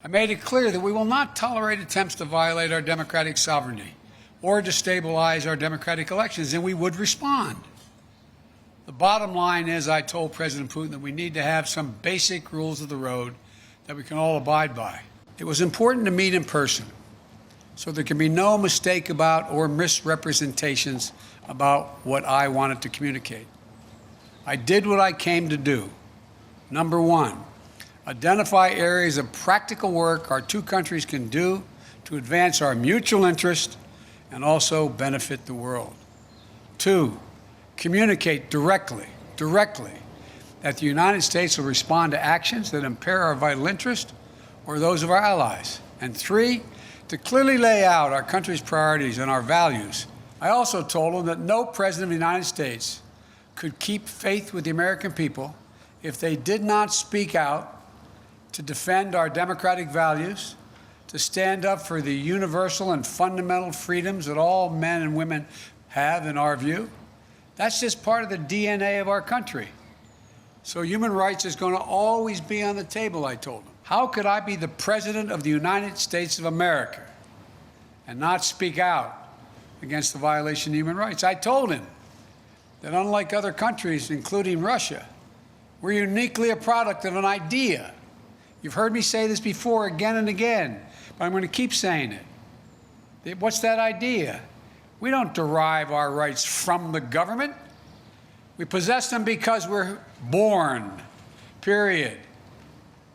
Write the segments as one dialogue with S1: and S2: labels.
S1: I made it clear that we will not tolerate attempts to violate our democratic sovereignty or destabilize our democratic elections, and we would respond. The bottom line is, I told President Putin that we need to have some basic rules of the road that we can all abide by. It was important to meet in person, so there can be no mistake about or misrepresentations about what I wanted to communicate. I did what I came to do. Number one, identify areas of practical work our two countries can do to advance our mutual interest and also benefit the world. Two, communicate directly that the United States will respond to actions that impair our vital interest or those of our allies. And three, to clearly lay out our country's priorities and our values. I also told them that no president of the United States could keep faith with the American people if they did not speak out to defend our democratic values, to stand up for the universal and fundamental freedoms that all men and women have, in our view. That's just part of the DNA of our country. So human rights is going to always be on the table, I told them. How could I be the President of the United States of America and not speak out against the violation of human rights? I told him that unlike other countries, including Russia, we're uniquely a product of an idea. You've heard me say this before again and again, but I'm going to keep saying it. What's that idea? We don't derive our rights from the government. We possess them because we're born, period.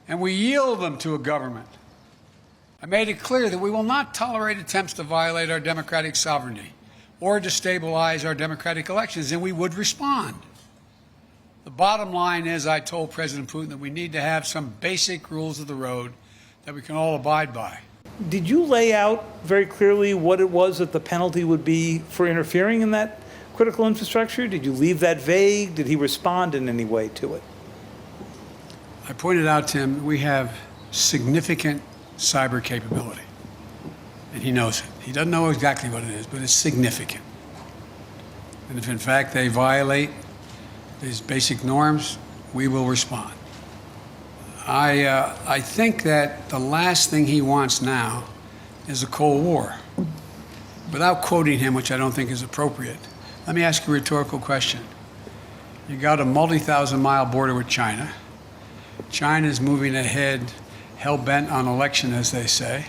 S1: And we yield them to a government. I made it clear that we will not tolerate attempts to violate our democratic sovereignty or destabilize our democratic elections, and we would respond. The bottom line is, I told President Putin that we need to have some basic rules of the road that we can all abide by.
S2: Did you lay out very clearly what it was that the penalty would be for interfering in that critical infrastructure? Did you leave that vague? Did he respond in any way to it?
S1: I pointed out to him that we have significant cyber capability, and he knows it. He doesn't know exactly what it is, but it's significant. And if in fact they violate these basic norms, we will respond. I think that the last thing he wants now is a Cold War. Without quoting him, which I don't think is appropriate, let me ask you a rhetorical question. You got a multi-thousand-mile border with China. China's moving ahead, hell-bent on election, as they say,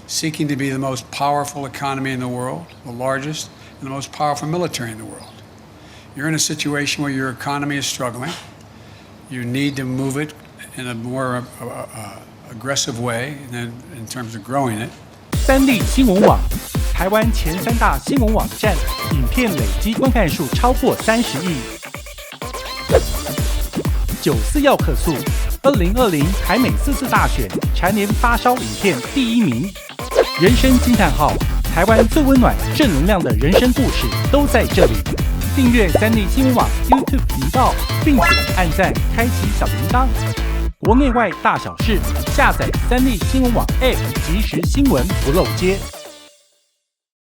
S1: seeking to be the most powerful economy in the world, the largest, and the most powerful military in the world. You're in a situation where your economy is struggling. You need to move it in a more aggressive way in terms of growing it.
S3: 三立新闻网，台湾前3大新闻网站，影片累积观看数超过30亿。94要客诉，2020台美4次大选蝉联发烧影片第1名。人生惊叹号，台湾最温暖正能量的人生故事都在这里。订阅三立新闻网 YouTube 频道，并且按赞开启小铃铛。国内外大小事，下载三立新闻网 App， 即时新闻不漏接。